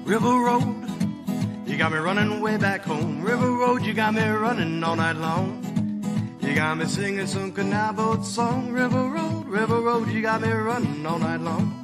River Road, you got me running way back home. River Road, you got me running all night long. You got me singing some canal boat song. River Road, you got me running all night long.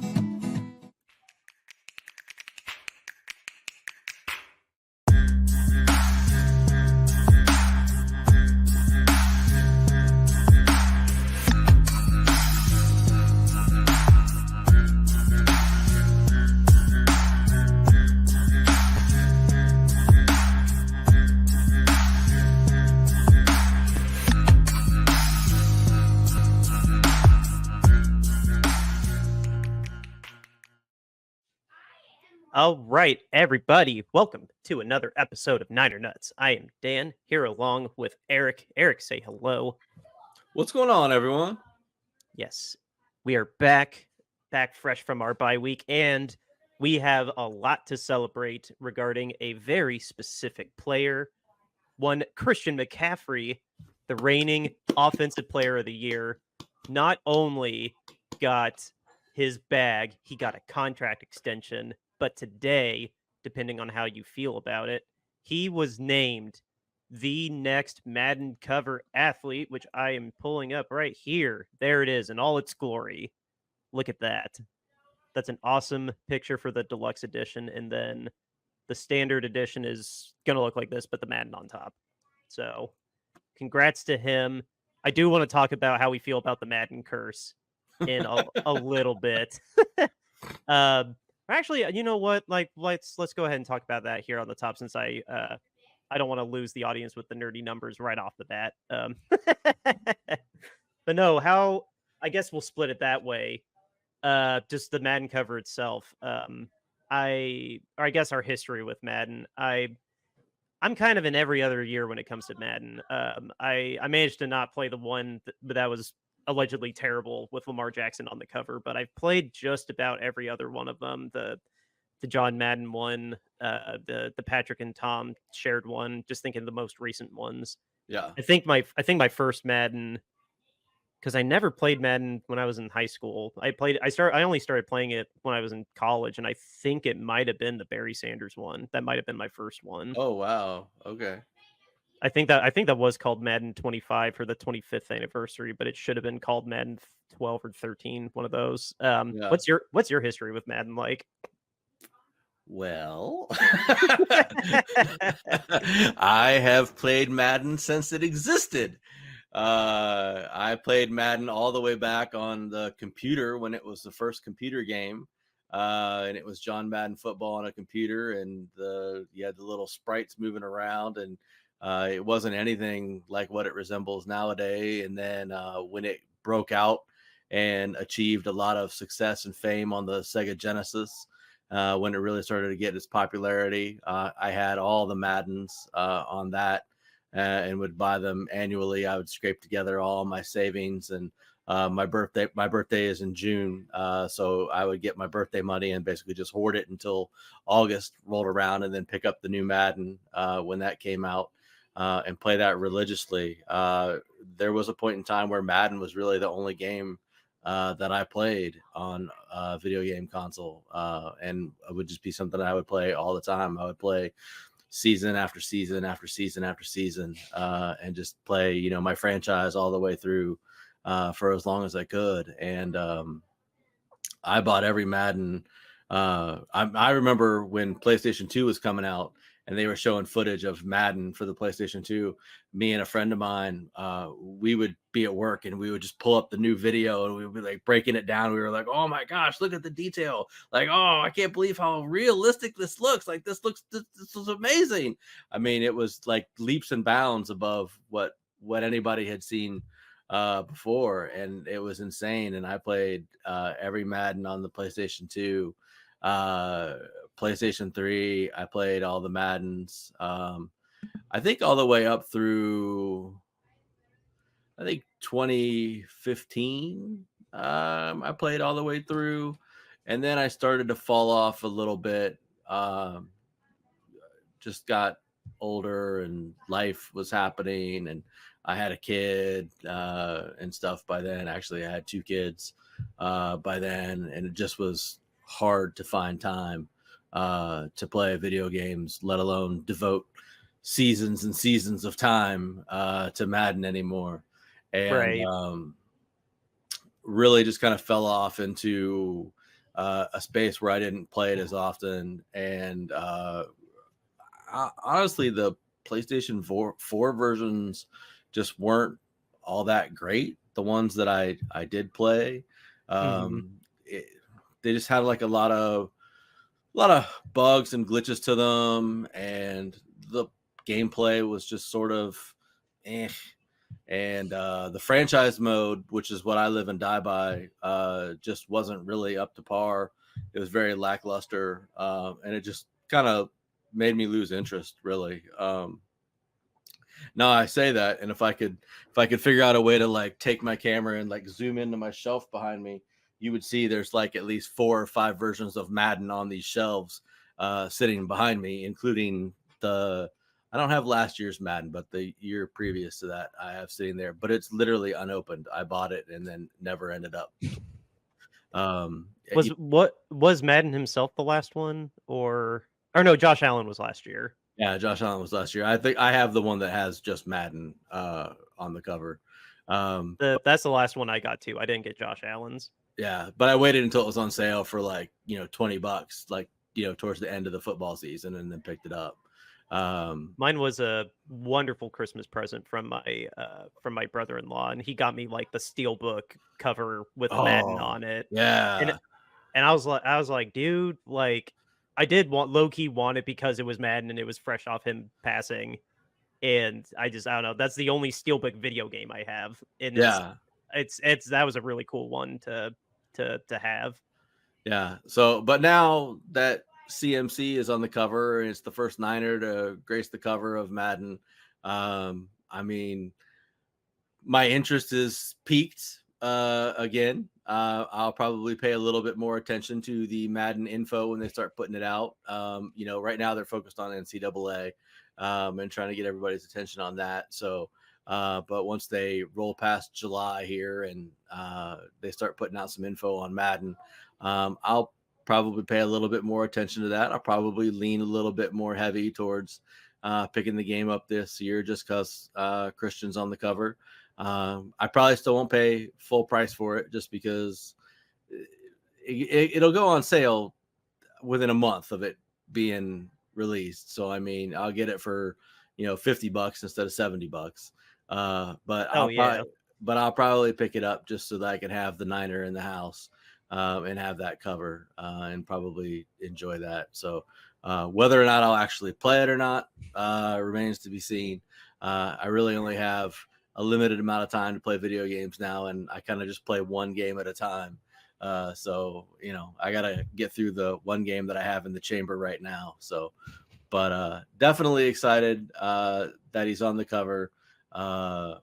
All right, everybody, welcome to another episode of Niner Nuts. I am Dan, here along with Eric. Eric, say hello. What's going on, everyone? Yes, we are back fresh from our bye week, and we have a lot to celebrate regarding a very specific player, one Christian McCaffrey, the reigning Offensive Player of the Year, not only got his bag, he got a contract extension. But today, depending on how you feel about it, he was named the next Madden cover athlete, which I am pulling up right here. There it is in all its glory. Look at that. That's an awesome picture for the deluxe edition. And then the standard edition is going to look like this, but the Madden on top. So congrats to him. I do want to talk about how we feel about the Madden curse in a little bit. Actually, you know what? Like, let's go ahead and talk about that here on the top, since I don't want to lose the audience with the nerdy numbers right off the bat. But no, I guess we'll split it that way. Just the Madden cover itself. I guess our history with Madden. I'm kind of in every other year when it comes to Madden. I managed to not play the one, but that was allegedly terrible with Lamar Jackson on the cover, but I've played just about every other one of them. The John Madden one, the Patrick and Tom shared one, just thinking the most recent ones. Yeah. I think my first Madden, because I never played Madden when I was in high school. I only started playing it when I was in college, and I think it might have been the Barry Sanders one. That might have been my first one. Oh wow. Okay. I think that was called Madden 25 for the 25th anniversary, but it should have been called Madden 12 or 13, one of those. Yeah. What's your history with Madden like? Well, I have played Madden since it existed. I played Madden all the way back on the computer when it was the first computer game. And it was John Madden football on a computer, and you had the little sprites moving around, and it wasn't anything like what it resembles nowadays. And then when it broke out and achieved a lot of success and fame on the Sega Genesis, when it really started to get its popularity, I had all the Maddens on that and would buy them annually. I would scrape together all my savings, and my birthday is in June. So I would get my birthday money and basically just hoard it until August rolled around, and then pick up the new Madden when that came out. And play that religiously. There was a point in time where Madden was really the only game that I played on a video game console, and it would just be something I would play all the time. I would play season after season after season after season, and just play, my franchise all the way through for as long as I could. And I bought every Madden. I remember when PlayStation 2 was coming out, and they were showing footage of Madden for the PlayStation 2. Me and a friend of mine, we would be at work, and we would just pull up the new video, and we would be like breaking it down. We were like, oh my gosh, look at the detail. Like, oh, I can't believe how realistic this looks. Like, this is amazing. I mean, it was like leaps and bounds above what anybody had seen before. And it was insane. And I played every Madden on the PlayStation 2. PlayStation 3, I played all the Maddens. I think all the way up through, 2015. I played all the way through, and then I started to fall off a little bit. Just got older, and life was happening, and I had a kid and stuff by then. Actually, I had 2 kids by then, and it just was hard to find time to play video games, let alone devote seasons and seasons of time to Madden anymore. And Right. really just kind of fell off into a space where I didn't play it as often. And honestly, the PlayStation 4 versions just weren't all that great. The ones that I did play, Mm-hmm. they just had like a lot of bugs and glitches to them, and the gameplay was just sort of eh. And the franchise mode, which is what I live and die by, just wasn't really up to par. It was very lackluster, and it just kind of made me lose interest, really. Now I say that, and if I could figure out a way to like take my camera and like zoom into my shelf behind me, you would see there's like at least 4 or 5 versions of Madden on these shelves sitting behind me, including I don't have last year's Madden, but the year previous to that I have sitting there, but it's literally unopened. I bought it and then never ended up. Was Madden himself the last one, or no? Josh Allen was last year. Yeah, Josh Allen was last year. I think I have the one that has just Madden on the cover. That's the last one I got too. I didn't get Josh Allen's. Yeah, but I waited until it was on sale for like, $20, like, towards the end of the football season, and then picked it up. Mine was a wonderful Christmas present from my brother-in-law, and he got me like the Steelbook cover with Madden on it. Yeah. And I was like, dude, like I did low key want it because it was Madden and it was fresh off him passing. And I don't know. That's the only Steelbook video game I have. And it's that was a really cool one to have. Yeah. So, but now that CMC is on the cover and it's the first Niner to grace the cover of Madden, I mean, my interest is peaked again. I'll probably pay a little bit more attention to the Madden info when they start putting it out. Right now they're focused on NCAA and trying to get everybody's attention on that. So, but once they roll past July here and they start putting out some info on Madden, I'll probably pay a little bit more attention to that. I'll probably lean a little bit more heavy towards picking the game up this year just because Christian's on the cover. I probably still won't pay full price for it just because it'll go on sale within a month of it being released. So, I mean, I'll get it for, $50 instead of $70. But I'll probably pick it up just so that I can have the Niner in the house and have that cover and probably enjoy that. So whether or not I'll actually play it or not remains to be seen. I really only have a limited amount of time to play video games now, and I kind of just play one game at a time. So, I got to get through the one game that I have in the chamber right now. So, but definitely excited that he's on the cover. I'll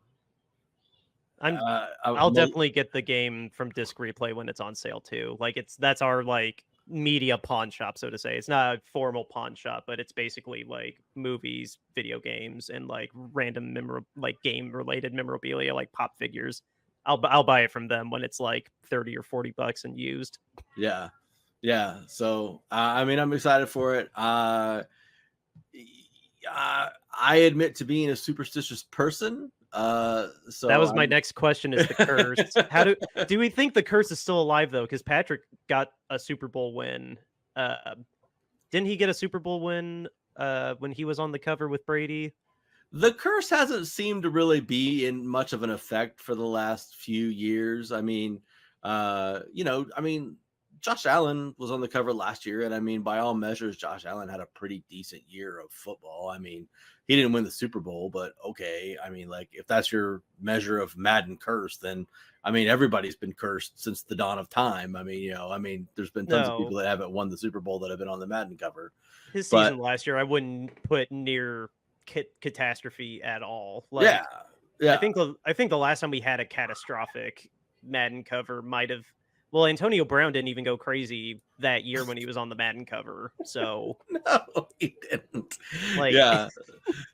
definitely get the game from Disc Replay when it's on sale too. Like that's our like media pawn shop, so to say. It's not a formal pawn shop, but it's basically like movies, video games, and like random game related memorabilia, like pop figures. I'll buy it from them when it's like $30 or $40 and used. Yeah. So I mean, I'm excited for it. I admit to being a superstitious person. So that was my next question: is the curse? How do we think the curse is still alive though? Because Patrick got a Super Bowl win. Didn't he get a Super Bowl win when he was on the cover with Brady? The curse hasn't seemed to really be in much of an effect for the last few years. I mean, Josh Allen was on the cover last year, and I mean, by all measures, Josh Allen had a pretty decent year of football. I mean, he didn't win the Super Bowl, but okay. I mean, like, if that's your measure of Madden curse, then I mean, everybody's been cursed since the dawn of time. I mean, there's been tons of people that haven't won the Super Bowl that have been on the Madden cover. His season last year, I wouldn't put near catastrophe at all. Like, yeah. I think the last time we had a catastrophic Madden cover might have. Well, Antonio Brown didn't even go crazy that year when he was on the Madden cover. So no, he didn't. Yeah.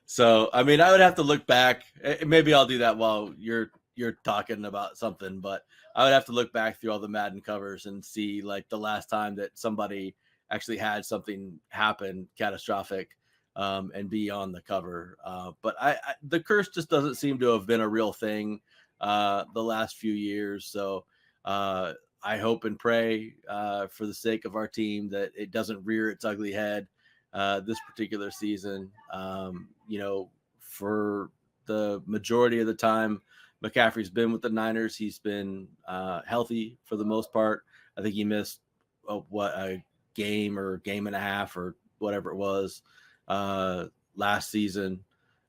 So I mean, I would have to look back. Maybe I'll do that while you're talking about something. But I would have to look back through all the Madden covers and see like the last time that somebody actually had something happen catastrophic and be on the cover. But the curse just doesn't seem to have been a real thing the last few years. So I hope and pray for the sake of our team that it doesn't rear its ugly head this particular season. For the majority of the time McCaffrey's been with the Niners, he's been healthy for the most part. I think he missed a game or game and a half or whatever it was last season.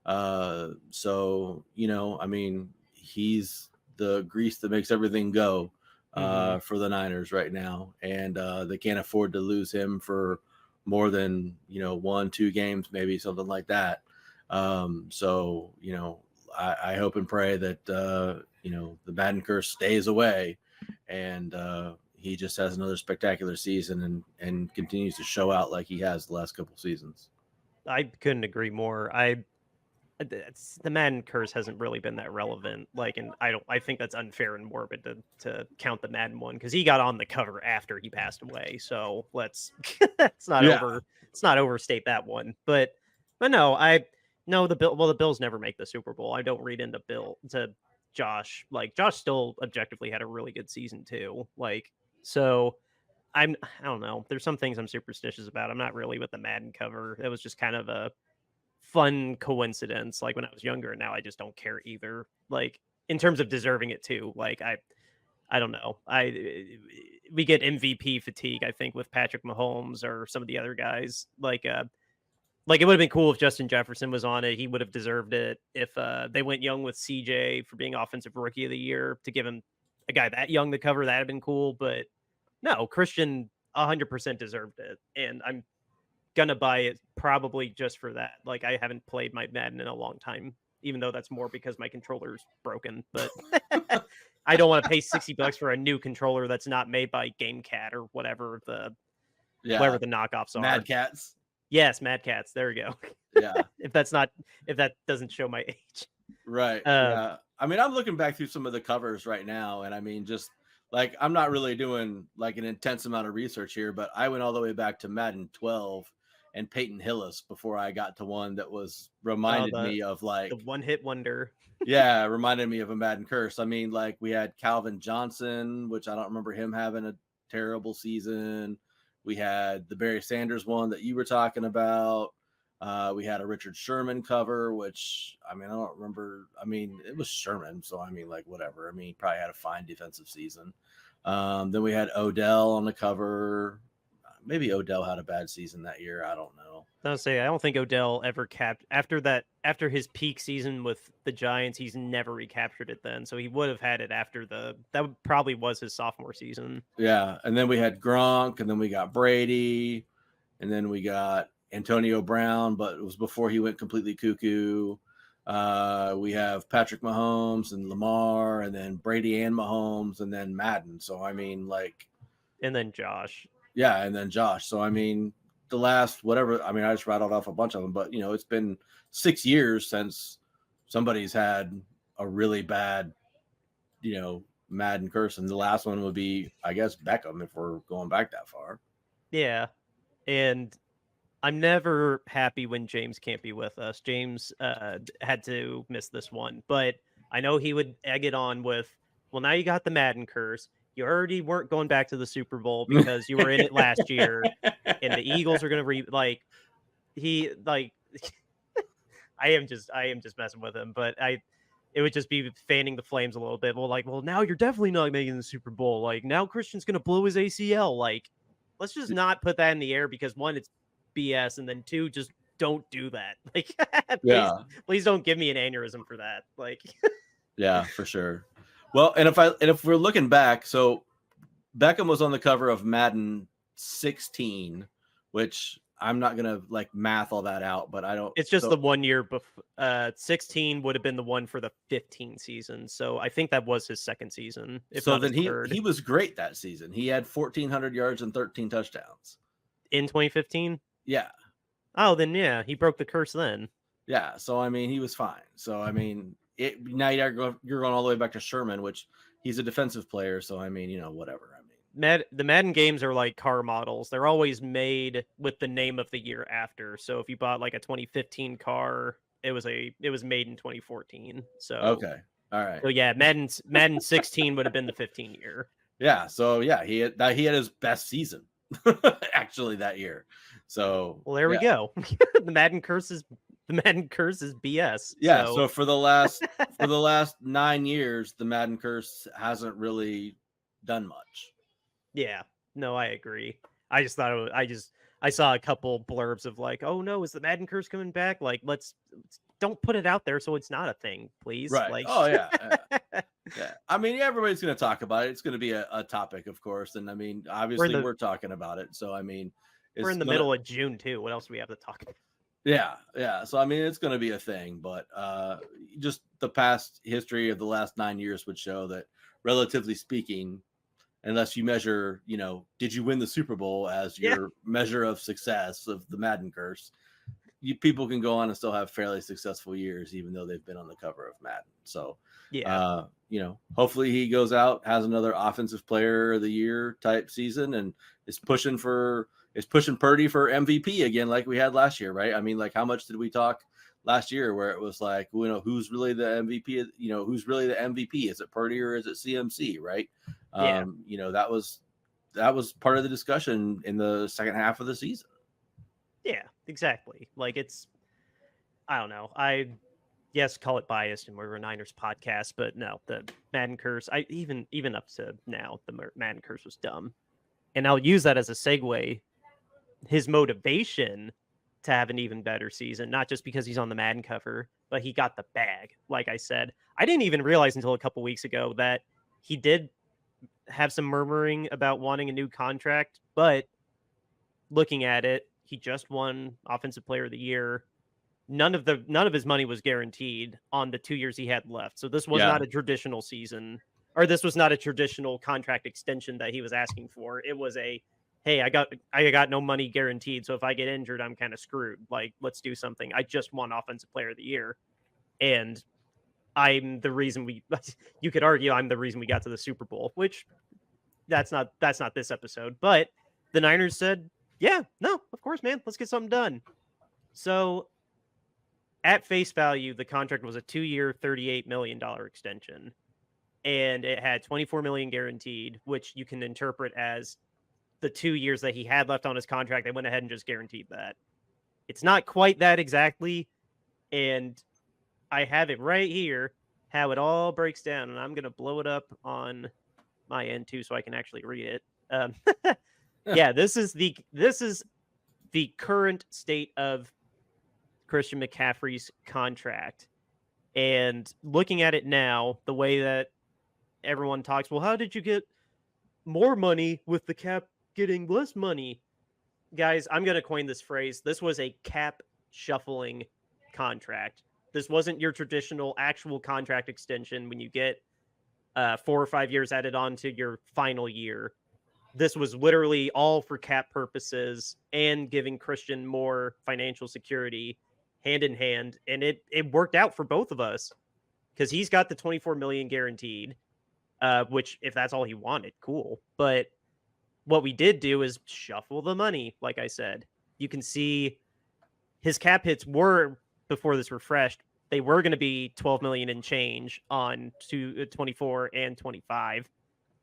So, he's the grease that makes everything go for the Niners right now. And they can't afford to lose him for more than, 1-2 games, maybe something like that. So, I hope and pray that, the Madden curse stays away and he just has another spectacular season and continues to show out like he has the last couple seasons. I couldn't agree more. The Madden curse hasn't really been that relevant. And I think that's unfair and morbid to count the Madden one because he got on the cover after he passed away. So let's not overstate that one. But no, the Bills never make the Super Bowl. I don't read into Josh. Josh still objectively had a really good season too. So I don't know. There's some things I'm superstitious about. I'm not really with the Madden cover. It was just kind of a fun coincidence when I was younger, and now I just don't care either. In terms of deserving it too. I don't know. We get MVP fatigue, I think, with Patrick Mahomes or some of the other guys. It would have been cool if Justin Jefferson was on it. He would have deserved it. If they went young with CJ for being offensive rookie of the year, to give him a guy that young to cover, that'd have been cool. But no, Christian 100% deserved it. And I'm gonna buy it probably just for that. I haven't played my Madden in a long time, even though that's more because my controller's broken. But I don't want to pay $60 for a new controller that's not made by GameCat or whatever whatever the knockoffs are. Mad Cats. Yes, Mad Cats. There we go. Yeah. if that doesn't show my age. Right. Yeah. I'm looking back through some of the covers right now, and I'm not really doing an intense amount of research here, but I went all the way back to Madden 12 and Peyton Hillis before I got to one that was reminded me of the one-hit wonder. Yeah, reminded me of a Madden curse. We had Calvin Johnson, which I don't remember him having a terrible season. We had the Barry Sanders one that you were talking about. We had a Richard Sherman cover, which I don't remember. It was Sherman, so whatever. He probably had a fine defensive season. Then we had Odell on the cover. Maybe Odell had a bad season that year. I don't know. I don't think Odell ever after his peak season with the Giants. He's never recaptured it then. So he would have had it after that probably was his sophomore season. Yeah. And then we had Gronk, and then we got Brady, and then we got Antonio Brown, but it was before he went completely cuckoo. We have Patrick Mahomes and Lamar, and then Brady and Mahomes, and then Madden. So and then Josh. Yeah, and then Josh. So the last whatever. I just rattled off a bunch of them, but it's been 6 years since somebody's had a really bad, Madden curse, and the last one would be, I guess, Beckham if we're going back that far. Yeah, and I'm never happy when James can't be with us. James had to miss this one, but I know he would egg it on with, well, now you got the Madden curse. You already weren't going back to the Super Bowl because you were in it last year, and the Eagles are going to I am just messing with him, but it would just be fanning the flames a little bit. Well, now you're definitely not making the Super Bowl. Now Christian's going to blow his ACL. Let's just not put that in the air because one, it's BS, and then two, just don't do that. Please don't give me an aneurysm for that. Yeah, for sure. Well, and if we're looking back, so Beckham was on the cover of Madden 16, which I'm not gonna math all that out, but I don't. It's just the 1 year before. 16 would have been the one for the 15 season, so I think that was his second season. So then he was great that season. He had 1,400 yards and 13 touchdowns in 2015. Yeah. Oh, then yeah, he broke the curse then. Yeah, so he was fine. So now you're going all the way back to Sherman, which he's a defensive player. So whatever. The Madden games are like car models. They're always made with the name of the year after. So if you bought like a 2015 car, it was made in 2014. Okay. All right. So yeah, Madden 16 would have been the 15 year. Yeah. So yeah, he had his best season actually that year. So Well, there we go. The Madden curse is BS. Yeah. So for the last 9 years, the Madden curse hasn't really done much. Yeah. No, I agree. I just thought I saw a couple blurbs of like, oh no, is the Madden curse coming back? Like, let's don't put it out there so it's not a thing, please. Right. Like, Oh yeah. Yeah. I mean, everybody's going to talk about it. It's going to be a topic, of course. And I mean, obviously we're talking about it. So, I mean, we're in the middle of June too. What else do we have to talk about? Yeah. Yeah. So, I mean, it's going to be a thing, but just the past history of the last 9 years would show that, relatively speaking, unless you measure, did you win the Super Bowl as your measure of success of the Madden curse, people can go on and still have fairly successful years, even though they've been on the cover of Madden. So, hopefully he goes out, has another offensive player of the year type season, and is pushing Purdy for MVP again, like we had last year, right? I mean, like, how much did we talk last year where it was like, who's really the MVP? Who's really the MVP? Is it Purdy or is it CMC, right? That was part of the discussion in the second half of the season. Yeah, exactly. Like, I don't know. Yes, call it biased and we're a Niners podcast, but no, the Madden curse, even up to now, the Madden curse was dumb. And I'll use that as a segue. His motivation to have an even better season, not just because he's on the Madden cover, but he got the bag. Like I said, I didn't even realize until a couple weeks ago that he did have some murmuring about wanting a new contract, but looking at it, he just won Offensive Player of the Year. None of his money was guaranteed on the 2 years he had left. So this was not a traditional season, or this was not a traditional contract extension that he was asking for. It was hey, I got no money guaranteed, so if I get injured, I'm kind of screwed. Like, let's do something. I just won Offensive Player of the Year, and I'm the reason you could argue I'm the reason we got to the Super Bowl, which that's not this episode. But the Niners said, yeah, no, of course, man, let's get something done. So at face value, the contract was a 2-year, $38 million extension, and it had $24 million guaranteed, which you can interpret as the 2 years that he had left on his contract. They went ahead and just guaranteed that. It's not quite that exactly, and I have it right here, how it all breaks down, and I'm going to blow it up on my end too so I can actually read it. Yeah, this is the current state of Christian McCaffrey's contract. And looking at it now, the way that everyone talks, well, how did you get more money with the cap getting less money? Guys, I'm going to coin this phrase. This was a cap shuffling contract. This wasn't your traditional actual contract extension when you get 4 or 5 years added on to your final year. This was literally all for cap purposes and giving Christian more financial security hand in hand. And it worked out for both of us because he's got the $24 million guaranteed, which if that's all he wanted, cool. But what we did do is shuffle the money. Like I said, you can see his cap hits were, before this refreshed, they were going to be 12 million and change on 24 and 25.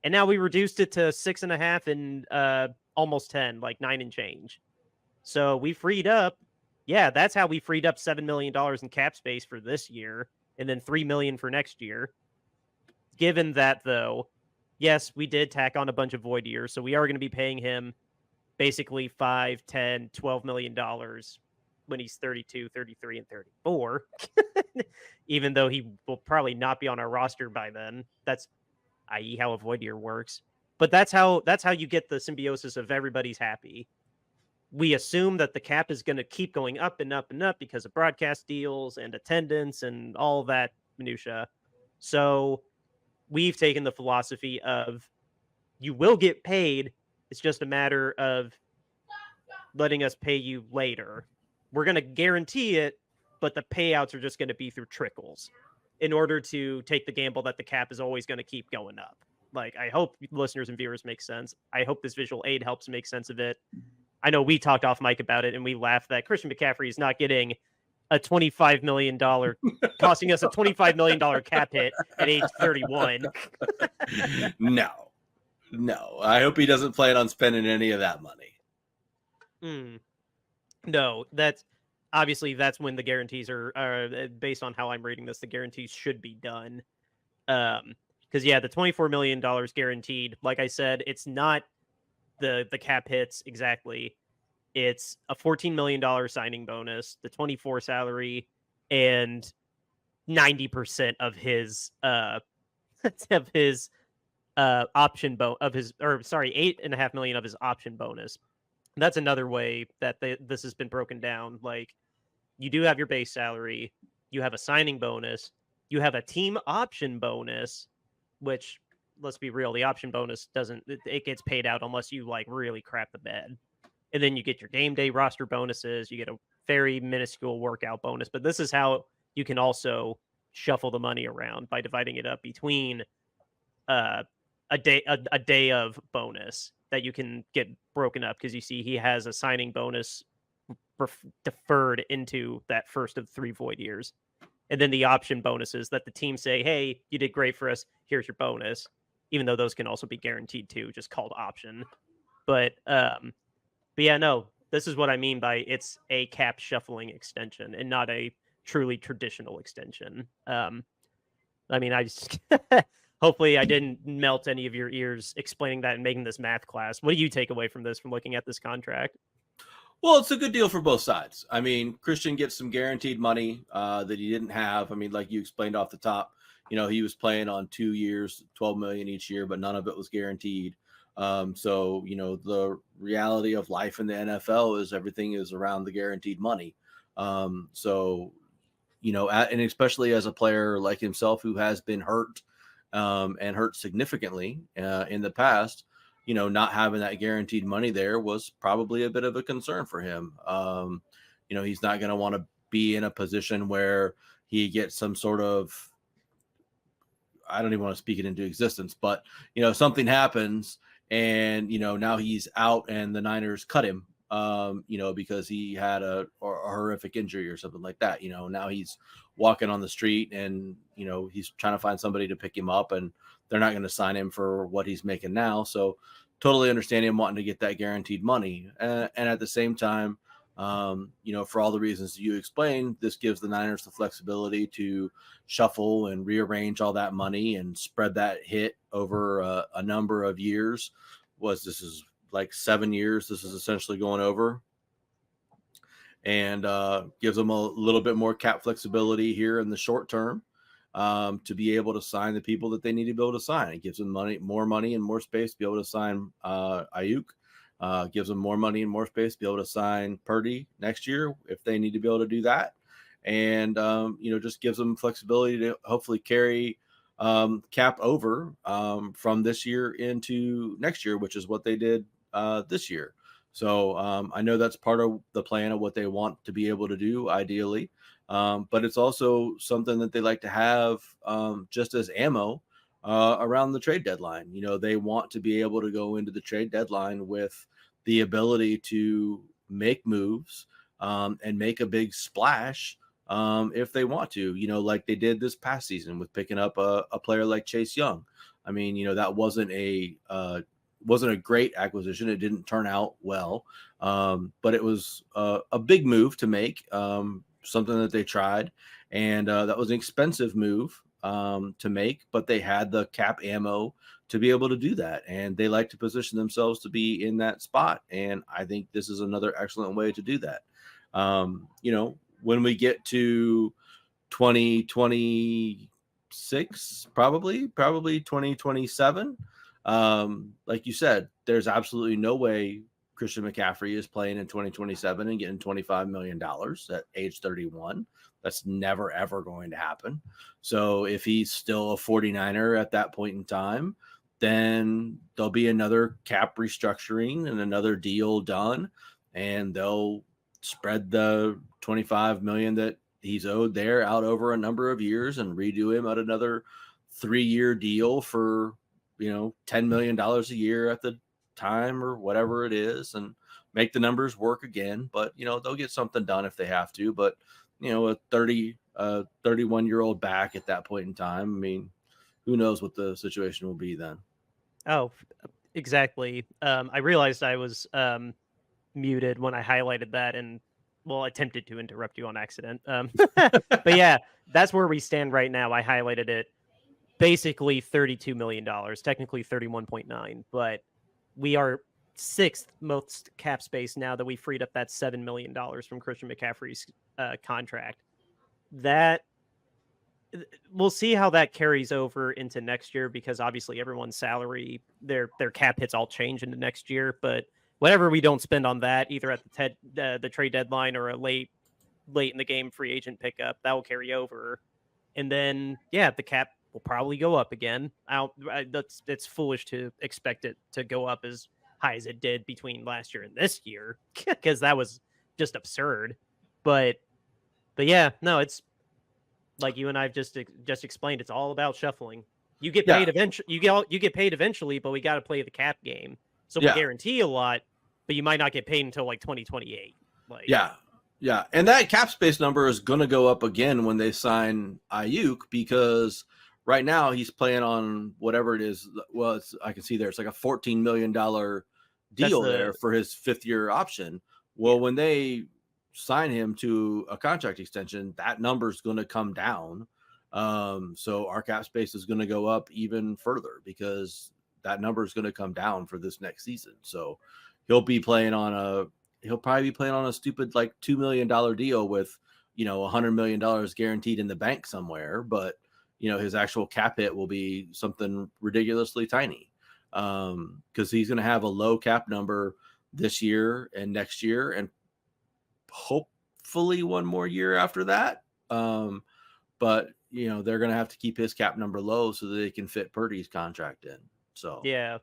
And now we reduced it to 6.5 and almost 10, like 9 and change. So we freed up. Yeah, that's how we freed up $7 million in cap space for this year, and then $3 million for next year. Given that, though, yes, we did tack on a bunch of void years, so we are going to be paying him basically $5, $10, $12 million when he's 32, 33, and 34. Even though he will probably not be on our roster by then. That's i.e. how a void year works. But that's how you get the symbiosis of everybody's happy. We assume that the cap is going to keep going up and up and up because of broadcast deals and attendance and all that minutia. So we've taken the philosophy of you will get paid. It's just a matter of letting us pay you later. We're going to guarantee it, but the payouts are just going to be through trickles in order to take the gamble that the cap is always going to keep going up. Like, I hope listeners and viewers make sense. I hope this visual aid helps make sense of it. I know we talked off mic about it and we laughed that Christian McCaffrey is not getting a $25 million, costing us a $25 million cap hit at age 31. No. I hope he doesn't plan on spending any of that money. No, that's obviously that's when the guarantees are based on how I'm reading this. The guarantees should be done. Because the $24 million guaranteed, like I said, it's not the cap hits exactly. It's a $14 million signing bonus, the 24 salary, and 90% of his option of his, or sorry, $8.5 million of his option bonus. That's another way that this has been broken down. Like, you do have your base salary, you have a signing bonus, you have a team option bonus, which, let's be real, the option bonus it gets paid out unless you like really crap the bed. And then you get your game day roster bonuses, you get a very minuscule workout bonus, but this is how you can also shuffle the money around by dividing it up between a day of bonus that you can get broken up, because you see he has a signing bonus deferred into that first of 3 void years, and then the option bonuses that the team say, hey, you did great for us, here's your bonus, even though those can also be guaranteed too, just called option. But yeah, no, this is what I mean by it's a cap shuffling extension and not a truly traditional extension. I mean, I just hopefully I didn't melt any of your ears explaining that and making this math class. What do you take away from this, from looking at this contract? Well, it's a good deal for both sides. I mean, Christian gets some guaranteed money that he didn't have. I mean, like you explained off the top, he was playing on 2 years, $12 million each year, but none of it was guaranteed. So, the reality of life in the NFL is everything is around the guaranteed money. So, and especially as a player like himself who has been hurt and hurt significantly in the past, not having that guaranteed money there was probably a bit of a concern for him. He's not going to want to be in a position where he gets some sort of, I don't even want to speak it into existence, but, something happens and, now he's out and the Niners cut him, because he had a horrific injury or something like that. Now he's walking on the street and, he's trying to find somebody to pick him up and they're not going to sign him for what he's making now. So totally understand him wanting to get that guaranteed money. And at the same time, for all the reasons you explained, this gives the Niners the flexibility to shuffle and rearrange all that money and spread that hit over a number of years. This is like 7 years. This is essentially going over, and gives them a little bit more cap flexibility here in the short term to be able to sign the people that they need to be able to sign. It gives them more money and more space to be able to sign Ayuk. Gives them more money and more space to be able to sign Purdy next year if they need to be able to do that. And, just gives them flexibility to hopefully carry cap over from this year into next year, which is what they did this year. So I know that's part of the plan of what they want to be able to do ideally. But it's also something that they like to have just as ammo around the trade deadline. They want to be able to go into the trade deadline with the ability to make moves and make a big splash if they want to, like they did this past season with picking up a player like Chase Young. I mean, that wasn't a great acquisition. It didn't turn out well, but it was a big move to make, something that they tried, and that was an expensive move to make, but they had the cap ammo to be able to do that, and they like to position themselves to be in that spot, and I think this is another excellent way to do that. When we get to 2026, probably 2027, like you said, there's absolutely no way Christian McCaffrey is playing in 2027 and getting $25 million at age 31. That's never, ever going to happen. So if he's still a 49er at that point in time, then there'll be another cap restructuring and another deal done, and they'll spread the $25 million that he's owed there out over a number of years and redo him at another 3-year deal for $10 million a year at the time or whatever it is, and make the numbers work again. But they'll get something done if they have to. But a 31-year-old back at that point in time, I mean, who knows what the situation will be then. Oh, exactly. I realized I was muted when I highlighted that, and attempted to interrupt you on accident. But yeah, that's where we stand right now. I highlighted it. Basically $32 million, technically 31.9, but we are sixth most cap space now that we freed up that $7 million from Christian McCaffrey's contract. That we'll see how that carries over into next year, because obviously everyone's salary, their cap hits all change into next year. But whatever we don't spend on that, either at the trade deadline or a late in the game free agent pickup, that will carry over. And then the cap will probably go up again. It's foolish to expect it to go up as high as it did between last year and this year, because that was just absurd. But yeah, no, it's like you and I've just explained. It's all about shuffling. You get paid eventually. You get paid eventually, but we got to play the cap game. So we guarantee a lot, but you might not get paid until like 2028. Yeah, and that cap space number is going to go up again when they sign Ayuk, because right now he's playing on whatever it is. Well, I can see there it's like a $14 million deal there for his 5th-year option. Well, when they sign him to a contract extension, that number is going to come down. So our cap space is going to go up even further, because that number is going to come down for this next season. So he'll probably be playing on a stupid like $2 million deal with, $100 million guaranteed in the bank somewhere. But, his actual cap hit will be something ridiculously tiny, because he's going to have a low cap number this year and next year, and hopefully one more year after that. But, they're going to have to keep his cap number low so that they can fit Purdy's contract in. So, yeah,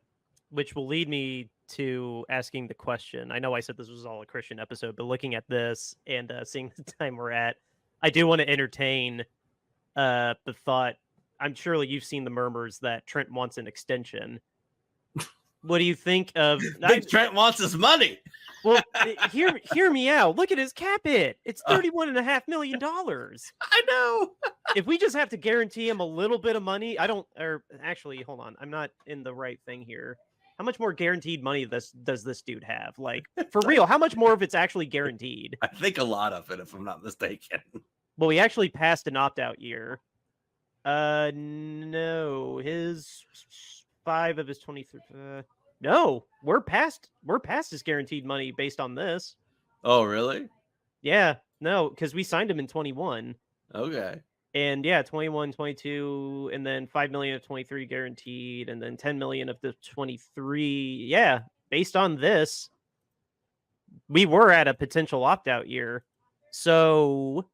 which will lead me to asking the question. I know I said this was all a Christian episode, but looking at this and seeing the time we're at, I do want to entertain the thought. I'm surely you've seen the murmurs that Trent wants an extension. What do you think of? Trent wants his money. Well, hear me out. Look at his cap hit. It's $31.5 million. I know. If we just have to guarantee him a little bit of money, actually, hold on. I'm not in the right thing here. How much more guaranteed money does this dude have? Like, for real, how much more of it's actually guaranteed? I think a lot of it, if I'm not mistaken. Well, he actually passed an opt-out year. No, his 5 of his 23. No, we're past his guaranteed money based on this. Oh, really? Yeah, no, because we signed him in 21. Okay. And 21, 22, and then 5 million of 23 guaranteed, and then 10 million of the 23. Yeah, based on this, we were at a potential opt-out year. So,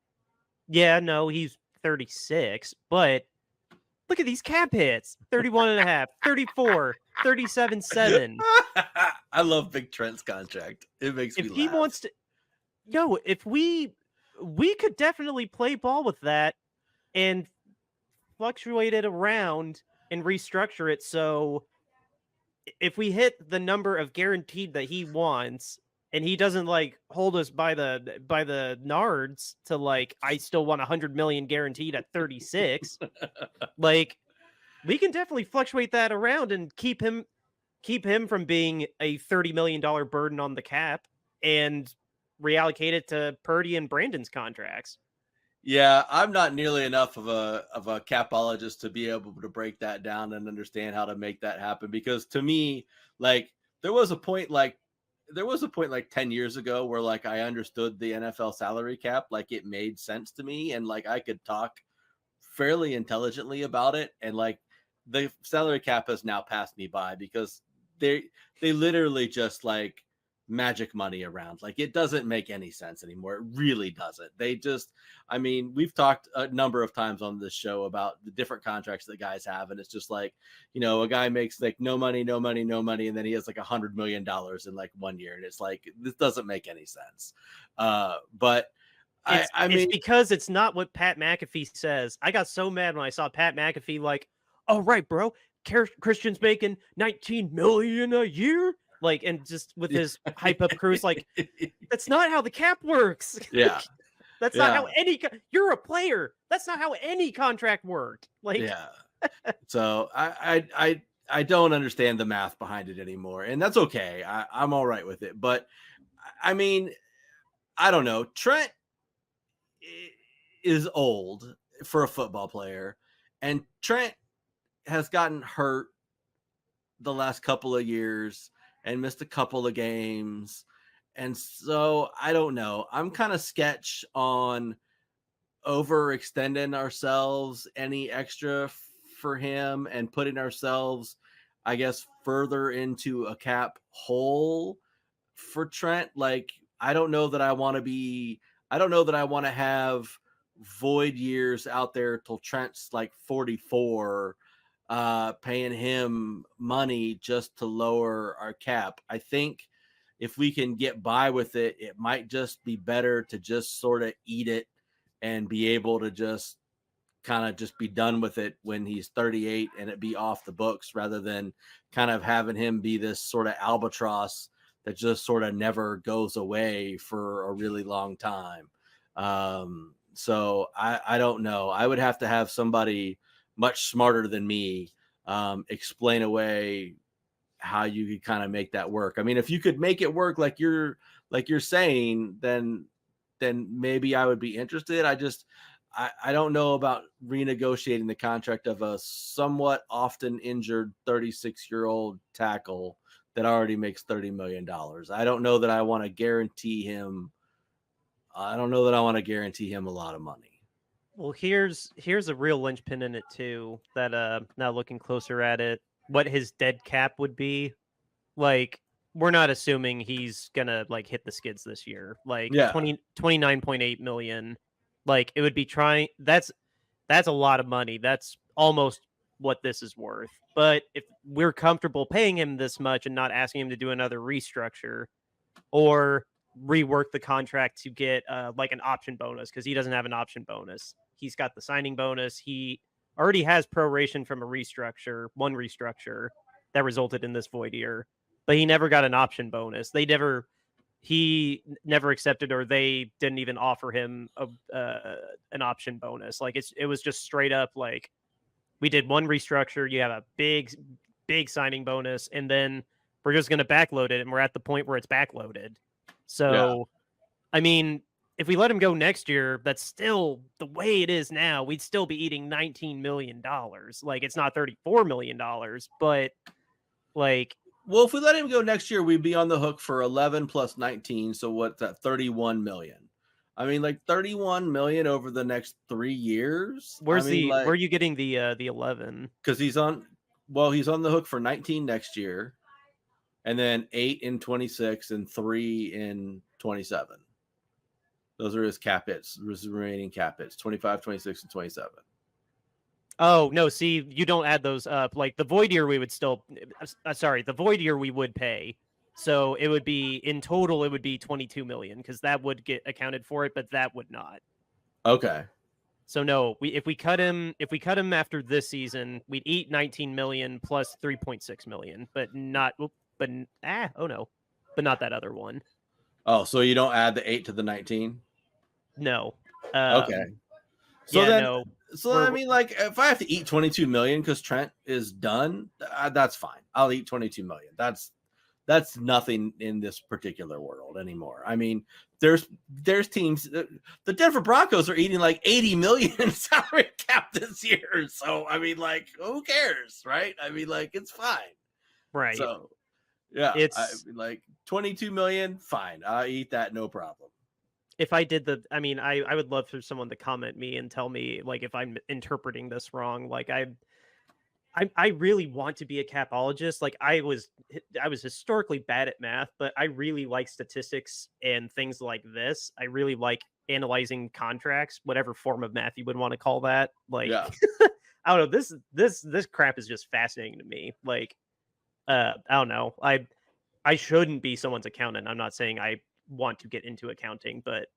no, he's 36, but look at these cap hits. 31.5, 34, 37.7. I love Big Trent's contract. It makes me laugh. If he wants to, if we could definitely play ball with that and fluctuate it around and restructure it. So if we hit the number of guaranteed that he wants, and he doesn't like hold us by the nards to like, I still want 100 million guaranteed at 36. Like, we can definitely fluctuate that around and keep him from being a $30 million burden on the cap, and reallocate it to Purdy and Brandon's contracts. Yeah, I'm not nearly enough of a capologist to be able to break that down and understand how to make that happen. Because to me, like, there was a point like 10 years ago where like I understood the NFL salary cap, like it made sense to me, and like I could talk fairly intelligently about it. And like the salary cap has now passed me by, because they literally just like magic money around. Like, it doesn't make any sense anymore. It really doesn't. We've talked a number of times on this show about the different contracts that guys have, and it's just like, a guy makes like no money, and then he has like $100 million in like 1 year, and it's like, this doesn't make any sense. But it's because it's not what Pat McAfee says. I got so mad when I saw Pat McAfee like, oh right, bro, Christian's making 19 million a year, like, and just with his hype up cruise, like, that's not how the cap works. Yeah. That's not how you're a player. That's not how any contract worked. Like, yeah. So I don't understand the math behind it anymore, and that's okay. I'm all right with it. But I mean, I don't know. Trent is old for a football player, and Trent has gotten hurt the last couple of years and missed a couple of games. And so I don't know. I'm kind of sketch on overextending ourselves any extra for him and putting ourselves, I guess, further into a cap hole for Trent. Like, I don't know that I want to have void years out there till Trent's like 44, paying him money just to lower our cap. I think if we can get by with it, it might just be better to just sort of eat it and be able to just kind of just be done with it when he's 38 and it be off the books, rather than kind of having him be this sort of albatross that just sort of never goes away for a really long time. So I don't know. I would have to have somebody much smarter than me explain away how you could kind of make that work. I mean, if you could make it work like you're saying, then maybe I would be interested. I don't know about renegotiating the contract of a somewhat often injured 36-year-old tackle that already makes $30 million. I don't know that I want to guarantee him. I don't know that I want to guarantee him a lot of money. well, here's a real linchpin in it too. That now looking closer at it, what his dead cap would be. Like, we're not assuming he's gonna like hit the skids this year. Like, 29.8 million. Like, it would be that's a lot of money. That's almost what this is worth. But if we're comfortable paying him this much and not asking him to do another restructure or rework the contract to get like an option bonus, because he doesn't have an option bonus. He's got the signing bonus. He already has proration from one restructure that resulted in this void year, but he never got an option bonus. He never accepted, or they didn't even offer him an option bonus. Like, it was just straight up like, we did one restructure, you have a big signing bonus, and then we're just going to backload it, and we're at the point where it's backloaded. So, I mean, if we let him go next year, that's still the way it is now. We'd still be eating $19 million. Like, it's not $34 million, but like, well, if we let him go next year, we'd be on the hook for 11 plus 19. So what's that? 31 million. I mean, like 31 million over the next 3 years. Where are you getting the 11? Because he's on the hook for 19 next year, and then 8 in 26 and 3 in 27. Those are his cap hits, his remaining cap hits, 25, 26, and 27. Oh, no, see, you don't add those up. Like, the void year we would pay. So it would be, in total, it would be 22 million, because that would get accounted for it, but that would not. Okay. So no, if we cut him after this season, we'd eat 19 million plus 3.6 million, but not that other one. Oh, so you don't add the 8 to the 19? No. Okay. So yeah, then, no. So I mean, like, if I have to eat 22 million because Trent is done, that's fine. I'll eat 22 million. That's nothing in this particular world anymore. I mean, there's teams. The Denver Broncos are eating like 80 million salary cap this year. So I mean, like, who cares, right? I mean, like, it's fine, right? So yeah, it's like 22 million, fine. I'll eat that, no problem. If I did I would love for someone to comment me and tell me, like, if I'm interpreting this wrong. Like, I really want to be a capologist. Like, I was historically bad at math, but I really like statistics and things like this. I really like analyzing contracts, whatever form of math you would want to call that. Like, yeah. I don't know. This crap is just fascinating to me. Like, I don't know. I shouldn't be someone's accountant. I'm not saying I want to get into accounting, but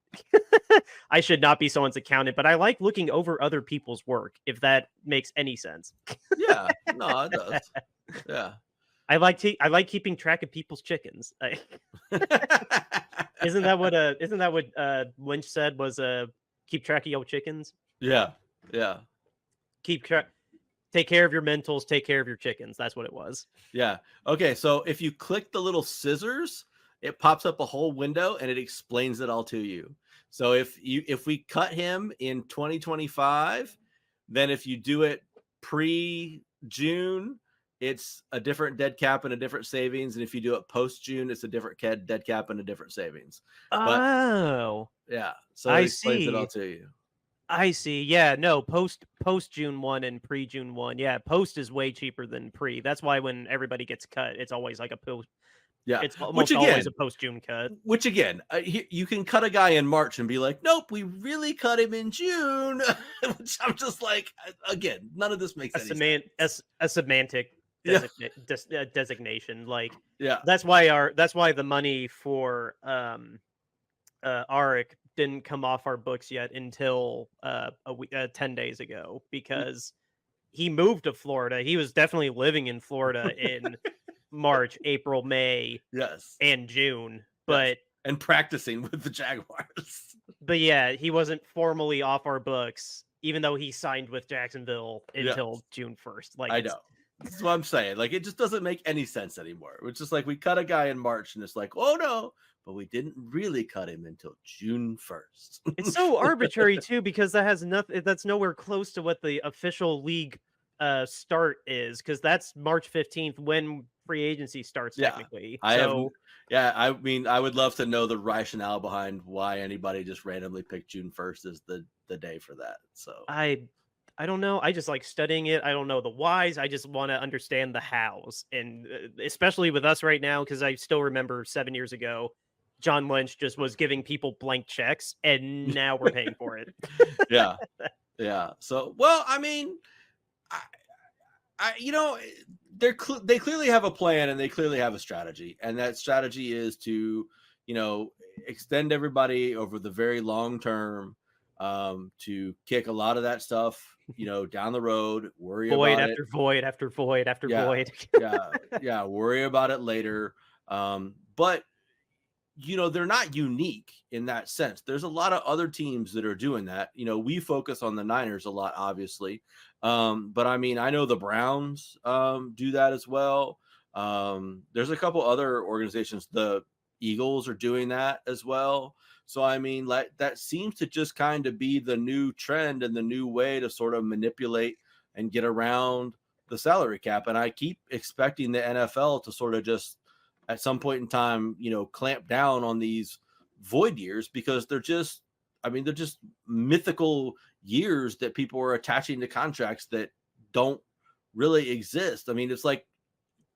I should not be someone's accountant. But I like looking over other people's work, if that makes any sense. Yeah, no, it does. Yeah. I like keeping track of people's chickens. Isn't that what Lynch said was keep track of your chickens? Yeah. Yeah. Keep track. Take care of your mentals. Take care of your chickens. That's what it was. Yeah. Okay. So if you click the little scissors, it pops up a whole window and it explains it all to you. So if we cut him in 2025, then if you do it pre-June, it's a different dead cap and a different savings. And if you do it post-June, it's a different dead cap and a different savings. Oh. Yeah. So it explains it all to you. I see. Yeah, no, post June 1 and pre June 1. Yeah, post is way cheaper than pre. That's why when everybody gets cut, it's always like a post. Yeah, it's almost always a post June cut. Which again, you can cut a guy in March and be like, nope, we really cut him in June. Which I'm just like, again, none of this makes any sense. A semantic designation. Like, yeah, that's why the money for Arik didn't come off our books yet until 10 days ago, because he moved to Florida. He was definitely living in Florida in March, April, May, yes, and June, but yes. And practicing with the Jaguars. But yeah, he wasn't formally off our books, even though he signed with Jacksonville until June 1st. Like, I know. That's what I'm saying. Like, it just doesn't make any sense anymore. It's just like we cut a guy in March and it's like, oh no, but we didn't really cut him until June 1st. It's so arbitrary too, because that has nothing. That's nowhere close to what the official league start is, because that's March 15th when free agency starts. Technically, I mean, I would love to know the rationale behind why anybody just randomly picked June 1st as the day for that. So I don't know. I just like studying it. I don't know the whys. I just want to understand the hows, and especially with us right now, because I still remember 7 years ago, John Lynch just was giving people blank checks, and now we're paying for it. Yeah. So, well, I mean, they clearly have a plan and they clearly have a strategy, and that strategy is to, extend everybody over the very long term, to kick a lot of that stuff, down the road, worry void about after it. void after void after void. Worry about it later. But they're not unique in that sense. There's a lot of other teams that are doing that. We focus on the Niners a lot, obviously. But I mean, I know the Browns do that as well. There's a couple other organizations. The Eagles are doing that as well. So, I mean, like, that seems to just kind of be the new trend and the new way to sort of manipulate and get around the salary cap. And I keep expecting the NFL to sort of just at some point in time, clamp down on these void years, because they're just mythical years that people are attaching to contracts that don't really exist. I mean, it's like,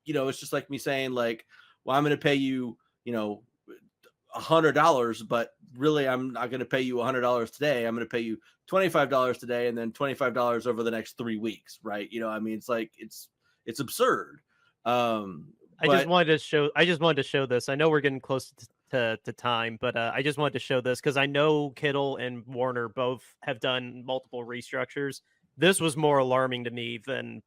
it's just like me saying, like, well, I'm going to pay you, $100, but really I'm not going to pay you $100 today. I'm going to pay you $25 today, and then $25 over the next 3 weeks. Right. I mean, it's like, it's absurd. I just wanted to show this. I know we're getting close to time, but I just wanted to show this because I know Kittle and Warner both have done multiple restructures. This was more alarming to me than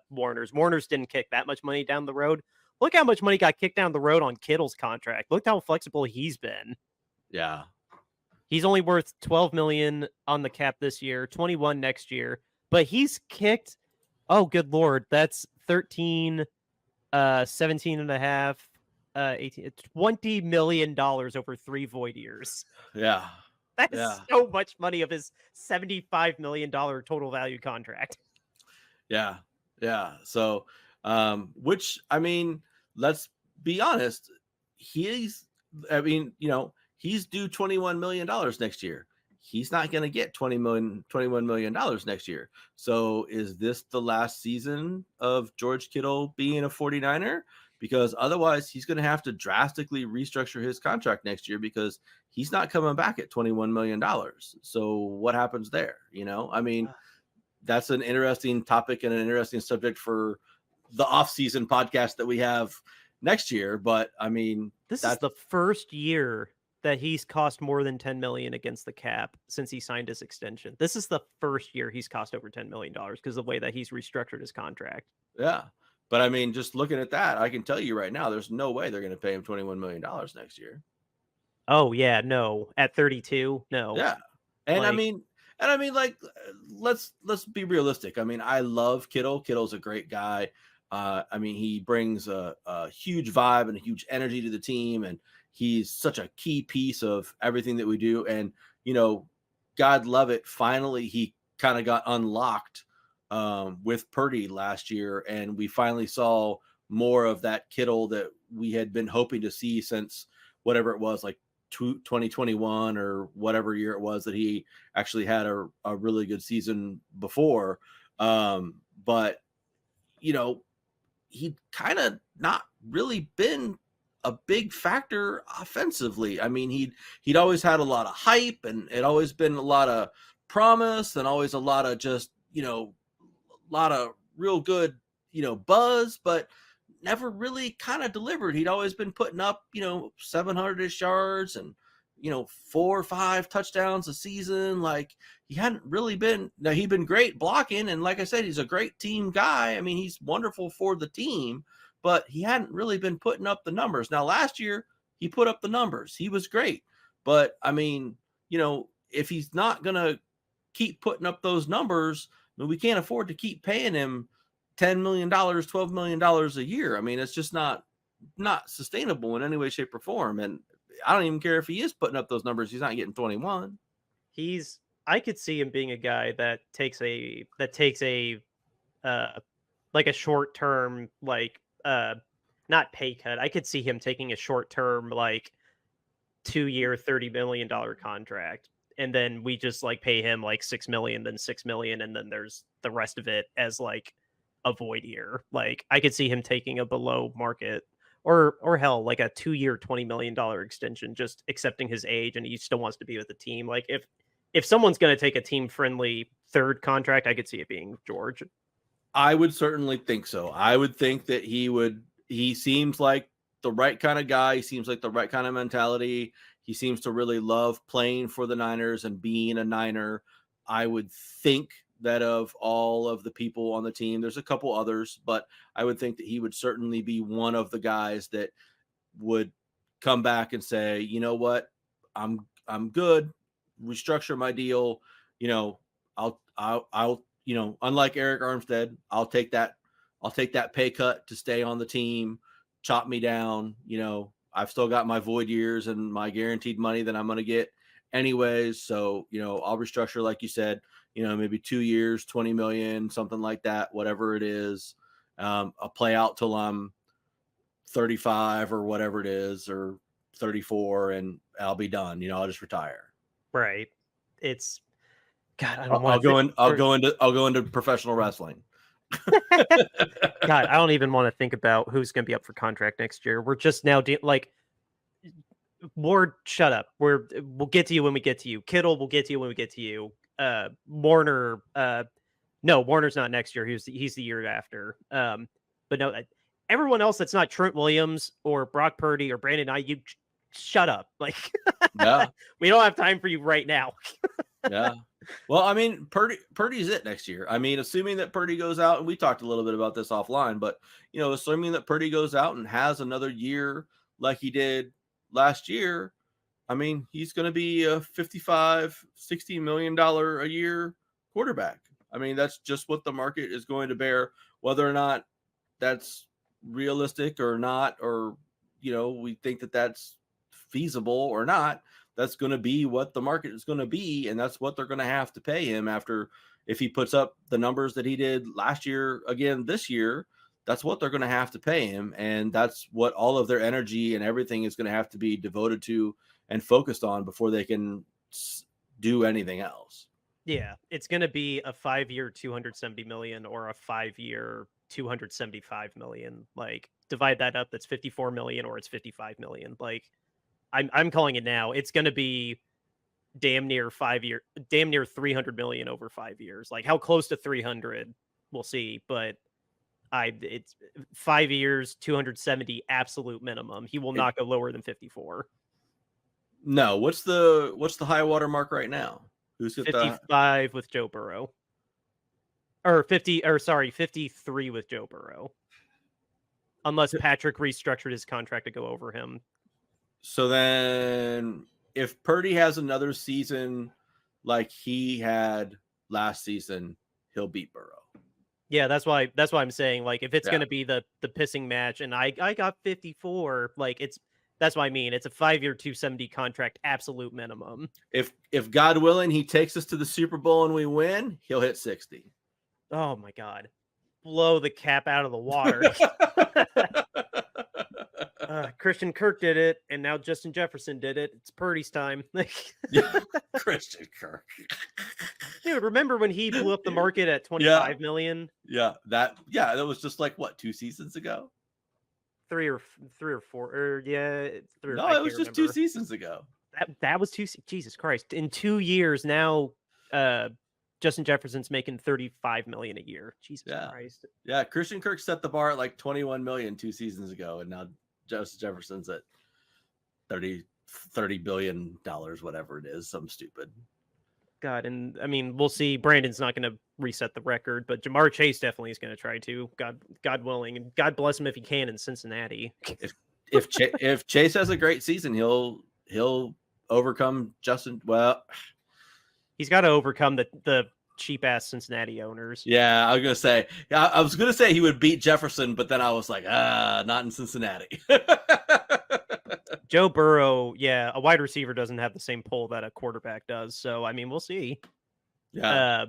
Warner's. Warner's didn't kick that much money down the road. Look how much money got kicked down the road on Kittle's contract. Look how flexible he's been. Yeah. He's only worth $12 million on the cap this year, 21 next year, but he's kicked. Oh, good Lord. That's 13, 17 and a half, 18, $20 million over 3 void years. Yeah. That's so much money of his $75 million total value contract. Yeah. Yeah. So, which, I mean, let's be honest, he's due $21 million next year. He's not going to get $21 million next year. So is this the last season of George Kittle being a 49er? Because otherwise he's going to have to drastically restructure his contract next year, because he's not coming back at $21 million. So what happens there? I mean, that's an interesting topic and an interesting subject for the off-season podcast that we have next year. But I mean, this is the first year that he's cost more than $10 million against the cap since he signed his extension. This is the first year he's cost over $10 million because of the way that he's restructured his contract. Yeah. But I mean, just looking at that, I can tell you right now, there's no way they're going to pay him $21 million next year. Oh yeah, no. At 32, no. Yeah. And Like, I mean, like, let's be realistic. I mean, I love Kittle. Kittle's a great guy. I mean, he brings a huge vibe and a huge energy to the team, and he's such a key piece of everything that we do. And, you know, God love it. Finally, he kind of got unlocked with Purdy last year, and we finally saw more of that Kittle that we had been hoping to see since whatever it was, like 2021 or whatever year it was that he actually had a really good season before. But, you know, he'd kind of not really been a big factor offensively. I mean, he'd always had a lot of hype, and it always been a lot of promise, and always a lot of just, you know, a lot of real good, you know, buzz, but never really kind of delivered. He'd always been putting up, you know, 700-ish yards and, you know, 4 or 5 touchdowns a season. Like, he hadn't really been. Now, he'd been great blocking, and like I said, he's a great team guy. I mean, he's wonderful for the team, but he hadn't really been putting up the numbers. Now, last year, he put up the numbers. He was great. But, I mean, you know, if he's not going to keep putting up those numbers, I mean, we can't afford to keep paying him $10 million, $12 million a year. I mean, it's just not sustainable in any way, shape, or form. And I don't even care if he is putting up those numbers. He's not getting 21. I could see him being a guy that takes a like a short term, like not pay cut. I could see him taking a short term, like 2-year, $30 million contract. And then we just like pay him like 6 million, then 6 million. And then there's the rest of it as like a void year. Like, I could see him taking a below market or hell, like a 2-year, $20 million extension, just accepting his age and he still wants to be with the team. Like, if someone's going to take a team friendly third contract, I could see it being George. I would certainly think so. I would think that he seems like the right kind of guy. He seems like the right kind of mentality. He seems to really love playing for the Niners and being a Niner. I would think that of all of the people on the team, there's a couple others, but I would think that he would certainly be one of the guys that would come back and say, you know what, I'm good. Restructure my deal. You know, I'll, you know, unlike Eric Armstead, I'll take that pay cut to stay on the team, chop me down. You know, I've still got my void years and my guaranteed money that I'm going to get anyways. So, you know, I'll restructure, like you said, you know, maybe 2 years, 20 million, something like that, whatever it is. I'll play out till I'm 35 or whatever it is, or 34, and I'll be done. You know, I'll just retire. Right. It's God. I don't I'll want to. I'll go into professional wrestling. God, I don't even want to think about who's going to be up for contract next year. We're just now like, Ward, shut up. We'll get to you when we get to you. Kittle, we'll get to you when we get to you. Warner, no, Warner's not next year. He's the year after. But no, everyone else that's not Trent Williams or Brock Purdy or Brandon Ayuk, shut up. Like, yeah, we don't have time for you right now. yeah. Well, I mean, Purdy's it next year. I mean, assuming that Purdy goes out, and we talked a little bit about this offline, but, you know, assuming that Purdy goes out and has another year like he did last year, I mean, he's going to be a $55-60 million a year quarterback. I mean, that's just what the market is going to bear, whether or not that's realistic or not, or, you know, we think that that's feasible or not. That's going to be what the market is going to be, and that's what they're going to have to pay him after. If he puts up the numbers that he did last year again this year, that's what they're going to have to pay him, and that's what all of their energy and everything is going to have to be devoted to and focused on before they can do anything else. Yeah, it's going to be a 5-year $270 million or a 5-year $275 million. Like, divide that up, that's $54 million, or it's $55 million. Like, I'm calling it now. It's going to be damn near 300 million over 5 years. Like, how close to 300, we'll see. But it's 5 years, 270 absolute minimum. He will not go lower than 54. No, what's the high water mark right now? Who's got the 55 with Joe Burrow. Or 53 with Joe Burrow. Unless Patrick restructured his contract to go over him. So then if Purdy has another season like he had last season, he'll beat Burrow. Yeah, that's why I'm saying, like, if it's going to be the pissing match and I got 54, like, that's what I mean. It's a 5-year 270 contract, absolute minimum. If God willing, he takes us to the Super Bowl and we win, he'll hit 60. Oh my God. Blow the cap out of the water. Christian Kirk did it, and now Justin Jefferson did it. It's Purdy's time. Christian Kirk. Dude, remember when he blew up the market at 25 million? Yeah, that was just like what, 2 seasons ago? Three or four, or yeah, three. No, it was just 2 seasons ago. That was Jesus Christ. In 2 years now, Justin Jefferson's making 35 million a year. Jesus Christ. Yeah, Christian Kirk set the bar at like 21 million 2 seasons ago, and now Justin Jefferson's at 30 billion dollars, whatever it is, something stupid. God, and I mean, we'll see. Brandon's not going to reset the record, but Jamar Chase definitely is going to try to. God willing, and God bless him if he can in Cincinnati. If Chase has a great season, he'll overcome Justin. Well, he's got to overcome the cheap ass Cincinnati owners. Yeah, I was gonna say he would beat Jefferson, but then I was like, not in Cincinnati. Joe Burrow, yeah, a wide receiver doesn't have the same pull that a quarterback does. So I mean, we'll see. Yeah.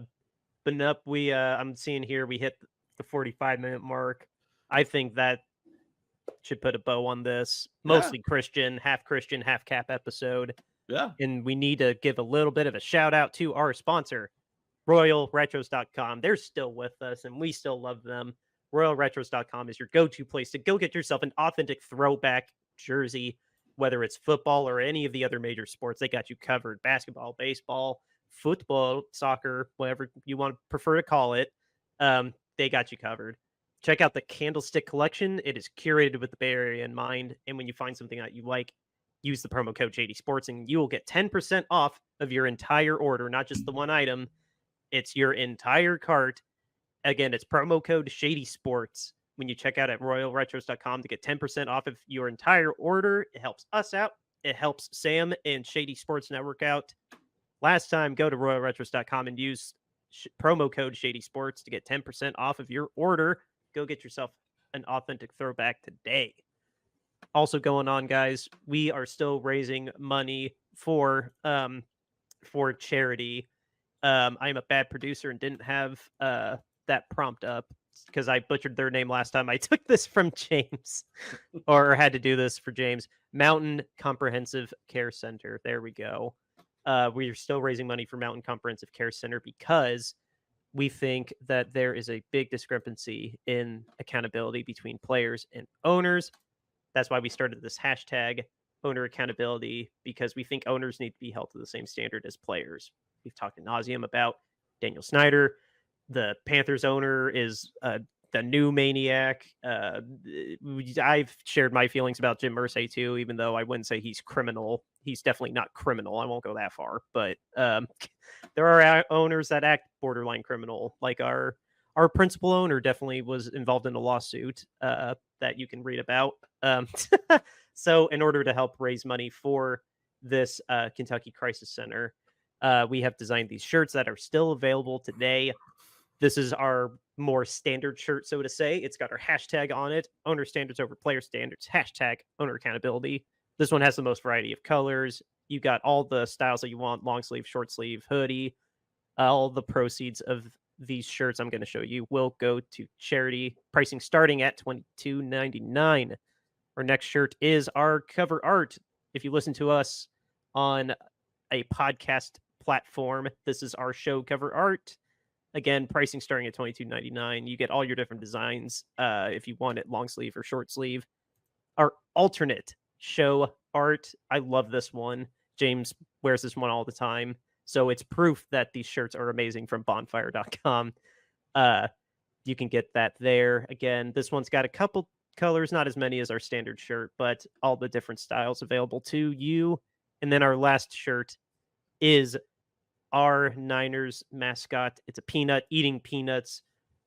But nope, I'm seeing here we hit the 45-minute mark. I think that should put a bow on this. Mostly Christian, half cap episode. Yeah. And we need to give a little bit of a shout out to our sponsor, RoyalRetros.com. They're still with us and we still love them. RoyalRetros.com is your go-to place to go get yourself an authentic throwback jersey, whether it's football or any of the other major sports. They got you covered. Basketball, baseball, football, soccer, whatever you want to prefer to call it. They got you covered. Check out the Candlestick collection. It is curated with the Bay Area in mind. And when you find something that you like, use the promo code Shady Sports and you will get 10% off of your entire order, not just the one item. It's your entire cart. Again, it's promo code Shady Sports when you check out at RoyalRetros.com to get 10% off of your entire order. It helps us out. It helps Sam and Shady Sports Network out. Last time, go to RoyalRetros.com and use promo code Shady Sports to get 10% off of your order. Go get yourself an authentic throwback today. Also going on, guys, we are still raising money for charity. I'm a bad producer and didn't have that prompt up because I butchered their name last time. I took this from James or had to do this for James. Mountain Comprehensive Care Center. There we go. We are still raising money for Mountain Comprehensive Care Center because we think that there is a big discrepancy in accountability between players and owners. That's why we started this hashtag owner accountability, because we think owners need to be held to the same standard as players. We've talked ad nauseum about Daniel Snyder. The Panthers owner is the new maniac. I've shared my feelings about Jim Irsay too, even though I wouldn't say he's criminal. He's definitely not criminal. I won't go that far, but there are owners that act borderline criminal. Like our principal owner definitely was involved in a lawsuit that you can read about. So in order to help raise money for this Kentucky Crisis Center, we have designed these shirts that are still available today. This is our more standard shirt, so to say. It's got our hashtag on it, owner standards over player standards, hashtag owner accountability. This one has the most variety of colors. You got all the styles that you want, long sleeve, short sleeve, hoodie. All the proceeds of these shirts I'm going to show you will go to charity, pricing starting at $22.99. Our next shirt is our cover art. If you listen to us on a podcast platform, this is our show cover art. Again, pricing starting at $22.99. You get all your different designs if you want it long sleeve or short sleeve. Our alternate show art. I love this one. James wears this one all the time. So it's proof that these shirts are amazing from bonfire.com. You can get that there. Again, this one's got a couple colors, not as many as our standard shirt, but all the different styles available to you. And then our last shirt is our Niners mascot. It's a peanut eating peanuts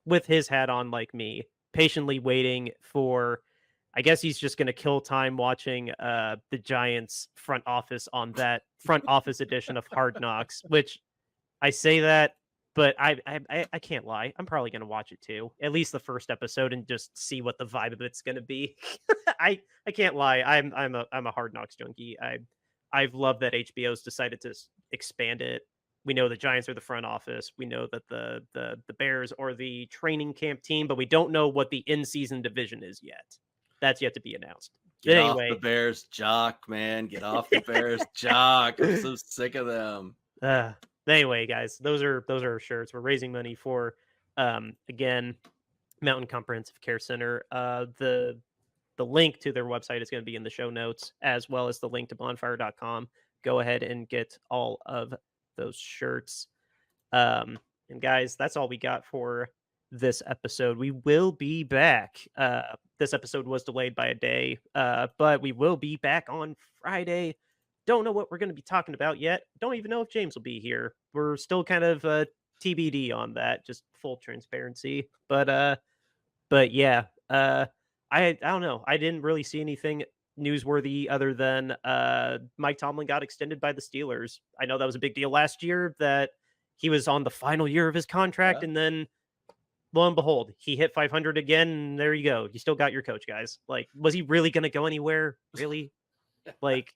with his hat on like me, patiently waiting for, I guess he's just going to kill time watching the Giants front office on that front office edition of Hard Knocks, which I say that, but I can't lie. I'm probably going to watch it too, at least the first episode, and just see what the vibe of it's going to be. I can't lie. I'm a Hard Knocks junkie. I've loved that HBO's decided to expand it. We know the Giants are the front office. We know that the Bears are the training camp team, but we don't know what the in-season division is yet. That's yet to be announced. Get Anyway, off the Bears jock, man. Get off the Bears jock. I'm so sick of them. Anyway, guys, those are our shirts. We're raising money for again, Mountain Comprehensive Care Center. The link to their website is going to be in the show notes, as well as the link to bonfire.com. Go ahead and get all of those shirts. And guys, that's all we got for this episode. We will be back. This episode was delayed by a day, but we will be back on Friday. Don't know what we're going to be talking about yet. Don't even know if James will be here. We're still kind of TBD on that, just full transparency. But yeah, I don't know. I didn't really see anything newsworthy other than Mike Tomlin got extended by the Steelers. I know that was a big deal last year that he was on the final year of his contract, and then lo and behold, he hit 500 again, and there you go. You still got your coach, guys. Like, was he really going to go anywhere? Really? Like,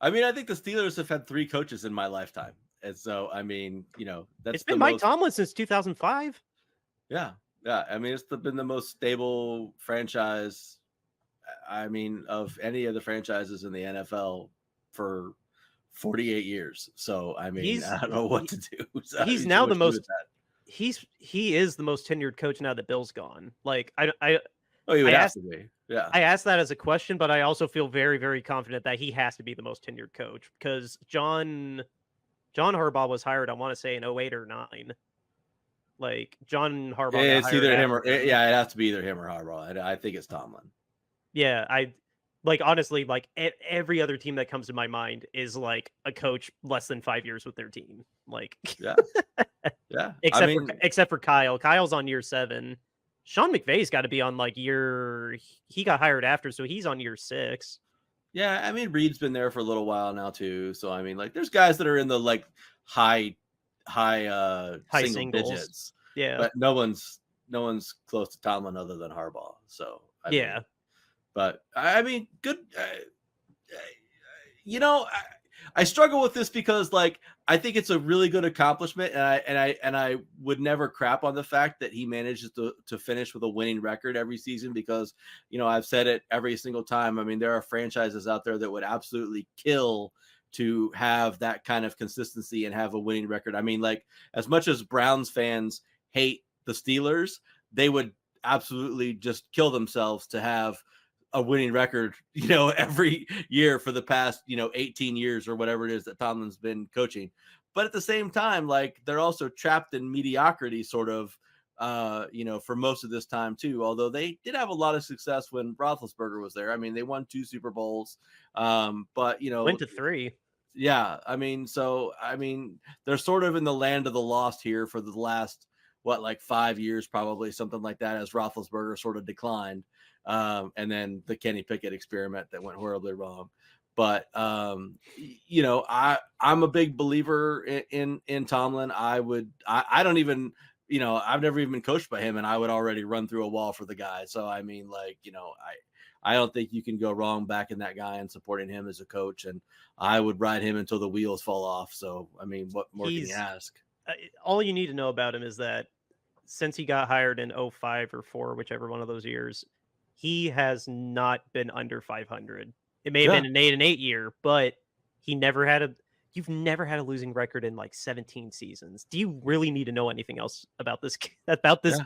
I mean, I think the Steelers have had 3 coaches in my lifetime. And so, I mean, it's been Mike Tomlin since 2005. Yeah. Yeah. I mean, it's been the most stable franchise, I mean, of any of the franchises in the NFL for 48 years. So, I mean, I don't know what to do. So, he's now the most, he is the most tenured coach now that Bill's gone. Like, he would have to be. Yeah. I asked that as a question, but I also feel very, very confident that he has to be the most tenured coach because John Harbaugh was hired, I want to say, in 08 or 09. Like, John Harbaugh. It's either him or it has to be either him or Harbaugh. I think it's Tomlin. Yeah, honestly, like every other team that comes to my mind is like a coach less than 5 years with their team. Like, yeah. Except for Kyle. Kyle's on year 7. Sean McVay's got to be on he got hired after, so he's on year 6. Yeah, I mean, Reed's been there for a little while now too. So I mean, like, there's guys that are in the like high single singles. digits. Yeah, but no one's close to Tomlin other than Harbaugh. So I mean, but I mean, good. I struggle with this because, like, I think it's a really good accomplishment, and I would never crap on the fact that he manages to finish with a winning record every season because, I've said it every single time. I mean, there are franchises out there that would absolutely kill to have that kind of consistency and have a winning record. I mean, like, as much as Browns fans hate the Steelers, they would absolutely just kill themselves to have a winning record, every year for the past, 18 years or whatever it is that Tomlin's been coaching. But at the same time, like, they're also trapped in mediocrity sort of, for most of this time too, although they did have a lot of success when Roethlisberger was there. I mean, they won 2 Super Bowls, but, went to 3. Yeah. I mean, they're sort of in the land of the lost here for the last, 5 years, probably something like that, as Roethlisberger sort of declined. And then the Kenny Pickett experiment that went horribly wrong. But, I'm a big believer in Tomlin. I don't even, I've never even been coached by him, and I would already run through a wall for the guy. So, I mean, like, I don't think you can go wrong backing that guy and supporting him as a coach. And I would ride him until the wheels fall off. So, I mean, what more can you ask? All you need to know about him is that since he got hired in 05 or 4, whichever one of those years, he has not been under 500. It may have been an 8-8 year, but you've never had a losing record in like 17 seasons. Do you really need to know anything else about this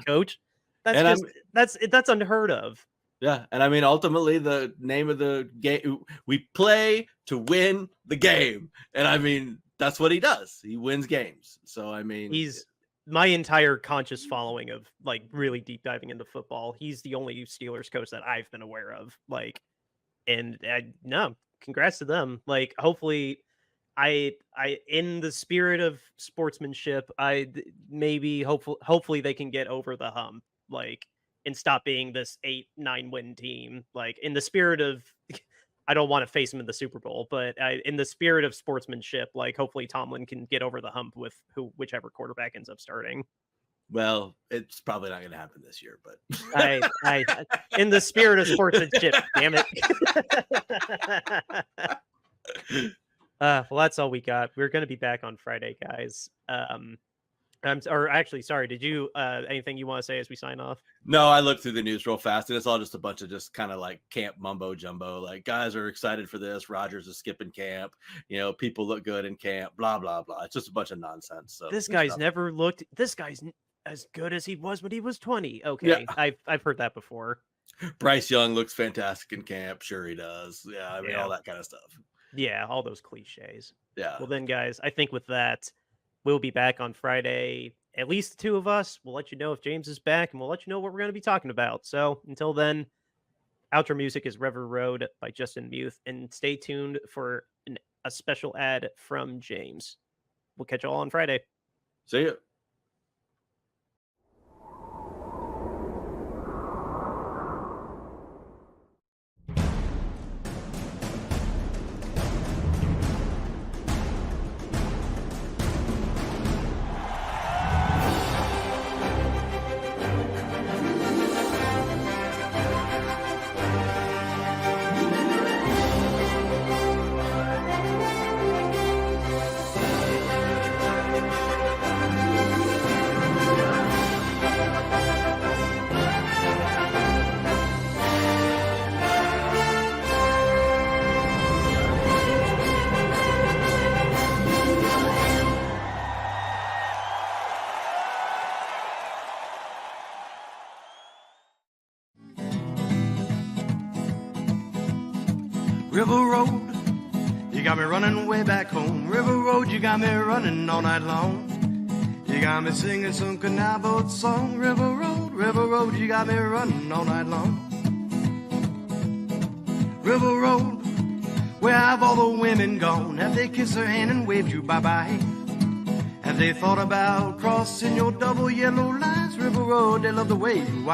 coach? That's unheard of. Yeah. And I mean, ultimately the name of the game, we play to win the game. And I mean, that's what he does. He wins games. So, I mean, he's my entire conscious following of like really deep diving into football. He's the only Steelers coach that I've been aware of. Like, and no, congrats to them. Like, hopefully, I in the spirit of sportsmanship, hopefully they can get over the hump, like, and stop being this 8-9 win team. Like, in the spirit of, I don't want to face him in the Super Bowl, but in the spirit of sportsmanship, like, hopefully Tomlin can get over the hump with whichever quarterback ends up starting. Well, it's probably not going to happen this year, but I in the spirit of sportsmanship, damn it. Well, that's all we got. We're going to be back on Friday, guys. Sorry. Did you anything you want to say as we sign off? No, I looked through the news real fast, and it's all just a bunch of just kind of like camp mumbo jumbo. Like, guys are excited for this. Rodgers is skipping camp. People look good in camp. Blah blah blah. It's just a bunch of nonsense. So this guy's never looked. This guy's as good as he was when he was 20. Okay, yeah. I've heard that before. Bryce Young looks fantastic in camp. Sure he does. Yeah, I mean all that kind of stuff. Yeah, all those cliches. Yeah. Well then, guys, I think with that, we'll be back on Friday. At least the two of us. We'll let you know if James is back, and we'll let you know what we're going to be talking about. So until then, outro music is River Road by Justin Muth, and stay tuned for a special ad from James. We'll catch you all on Friday. See ya. River Road, you got me running way back home. River Road, you got me running all night long. You got me singing some canal boat song. River Road, you got me running all night long. River Road, where have all the women gone? Have they kissed her hand and waved you bye-bye? Have they thought about crossing your double yellow lines? River Road, they love the way you